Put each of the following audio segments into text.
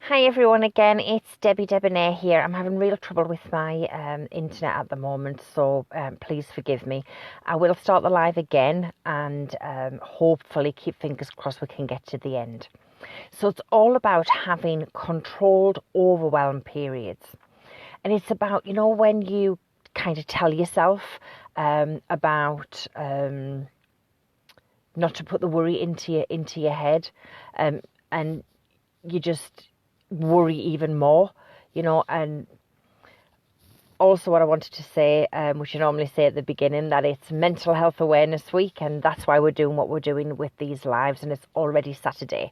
Hi everyone again, it's Debbie Debonair here. I'm having real trouble with my internet at the moment, so please forgive me. I will start the live again and hopefully, keep fingers crossed, we can get to the end. So it's all about having controlled overwhelm periods. And it's about, when you kind of tell yourself about not to put the worry into your head, and you just worry even more, and also what I wanted to say, which I normally say at the beginning, that it's Mental Health Awareness Week, and that's why we're doing what we're doing with these lives, and it's already Saturday.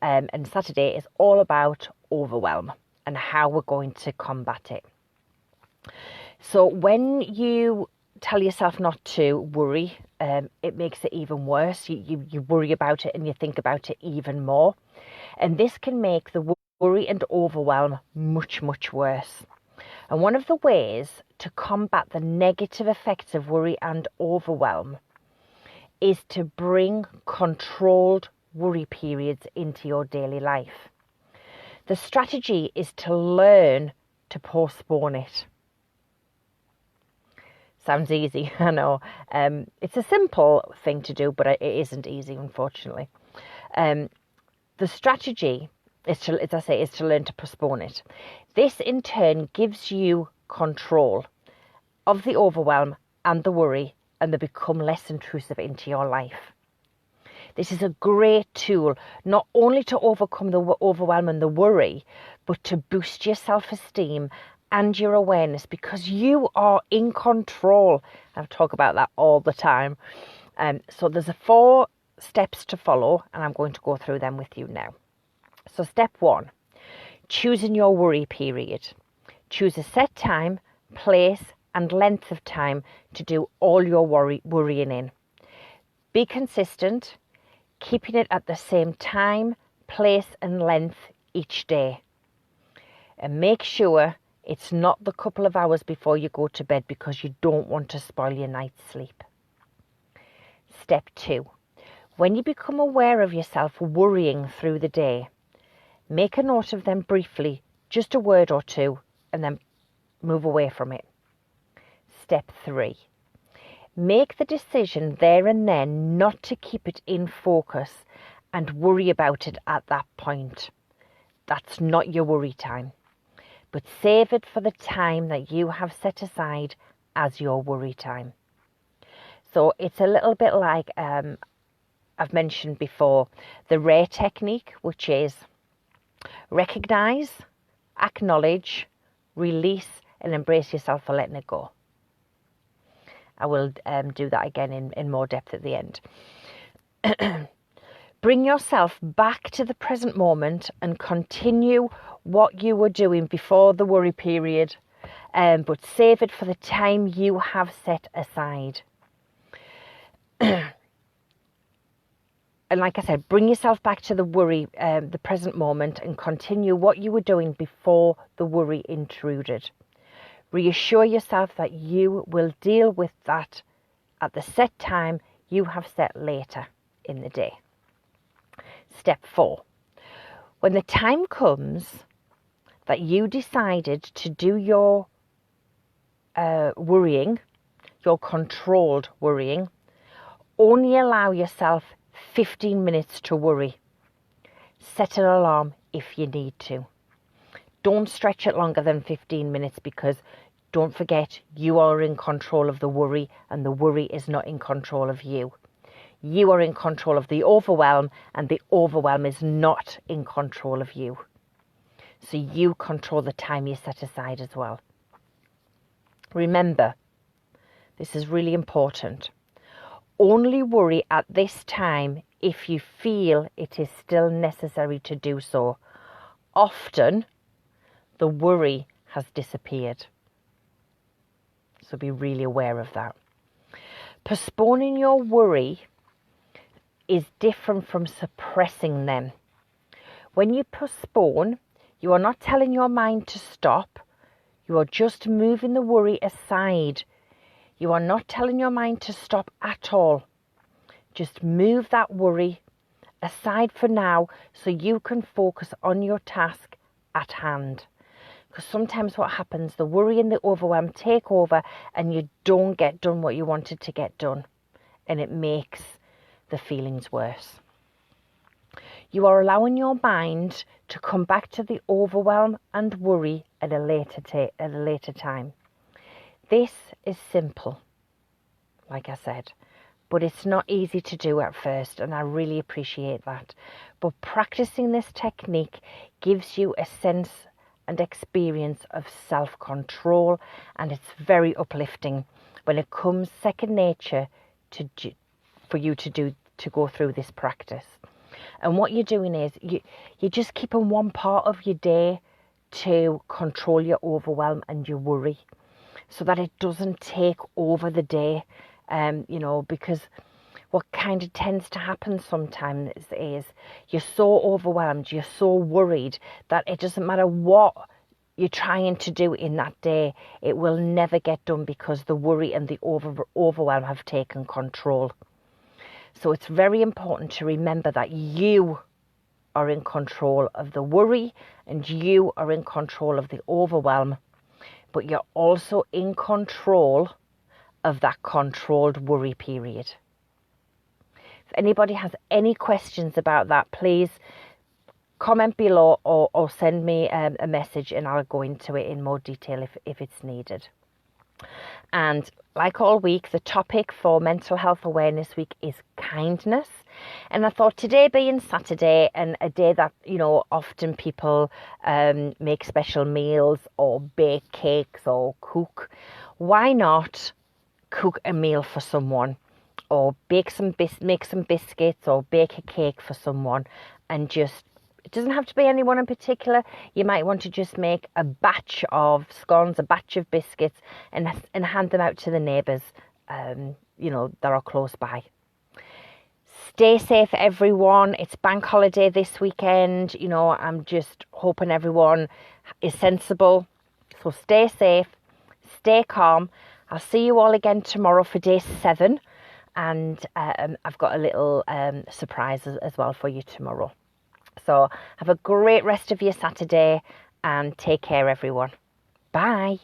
And Saturday is all about overwhelm and how we're going to combat it. So when you tell yourself not to worry, it makes it even worse. You worry about it and you think about it even more. And this can make the worry and overwhelm much, much worse. And one of the ways to combat the negative effects of worry and overwhelm is to bring controlled worry periods into your daily life. The strategy is to learn to postpone it. Sounds easy, I know. It's a simple thing to do, but it isn't easy, unfortunately. The strategy is to learn to postpone it. This in turn gives you control of the overwhelm and the worry, and they become less intrusive into your life. This is a great tool, not only to overcome the overwhelm and the worry, but to boost your self-esteem and your awareness, because you are in control. I talk about that all the time. So there's 4 steps to follow, and I'm going to go through them with you now. So step 1, choosing your worry period. Choose a set time, place and length of time to do all your worrying in. Be consistent, keeping it at the same time, place and length each day. And make sure it's not the couple of hours before you go to bed, because you don't want to spoil your night's sleep. Step 2, when you become aware of yourself worrying through the day, make a note of them briefly, just a word or 2, and then move away from it. Step 3, make the decision there and then not to keep it in focus and worry about it at that point. That's not your worry time, but save it for the time that you have set aside as your worry time. So it's a little bit like I've mentioned before, the RARE technique, which is recognize, acknowledge, release and embrace yourself for letting it go. I will do that again in more depth at the end. Bring yourself back to the present moment and continue what you were doing before the worry period, but save it for the time you have set aside. And like I said, bring yourself back to the present moment, and continue what you were doing before the worry intruded. Reassure yourself that you will deal with that at the set time you have set later in the day. Step 4, when the time comes that you decided to do your worrying, your controlled worrying, only allow yourself 15 minutes to worry. Set an alarm if you need to. Don't stretch it longer than 15 minutes, because don't forget, you are in control of the worry and the worry is not in control of you. You are in control of the overwhelm and the overwhelm is not in control of you. So you control the time you set aside as well. Remember, this is really important. Only worry at this time if you feel it is still necessary to do so. Often, the worry has disappeared. So be really aware of that. Postponing your worry is different from suppressing them. When you postpone, you are not telling your mind to stop. You are just moving the worry aside. You are not telling your mind to stop at all. Just move that worry aside for now so you can focus on your task at hand. Because sometimes what happens, the worry and the overwhelm take over and you don't get done what you wanted to get done. And it makes the feelings worse. You are allowing your mind to come back to the overwhelm and worry at a later time. This is simple, like I said, but it's not easy to do at first, and I really appreciate that. But practicing this technique gives you a sense and experience of self-control, and it's very uplifting when it comes second nature for you to go through this practice. And what you're doing is you're just keeping one part of your day to control your overwhelm and your worry, so that it doesn't take over the day. Because what kind of tends to happen sometimes is you're so overwhelmed, you're so worried that it doesn't matter what you're trying to do in that day, it will never get done because the worry and the overwhelm have taken control. So it's very important to remember that you are in control of the worry and you are in control of the overwhelm, but you're also in control of that controlled worry period. If anybody has any questions about that, please comment below or send me a message and I'll go into it in more detail if it's needed. And like all week, the topic for Mental Health Awareness Week is kindness. And I thought today being Saturday and a day that, often people make special meals or bake cakes or cook, why not cook a meal for someone, or make some biscuits or bake a cake for someone, and it doesn't have to be anyone in particular. You might want to just make a batch of scones, a batch of biscuits, and hand them out to the neighbours, that are close by. Stay safe, everyone. It's bank holiday this weekend. I'm just hoping everyone is sensible. So stay safe, stay calm. I'll see you all again tomorrow for day 7. And I've got a little surprise as well for you tomorrow. So have a great rest of your Saturday and take care, everyone. Bye.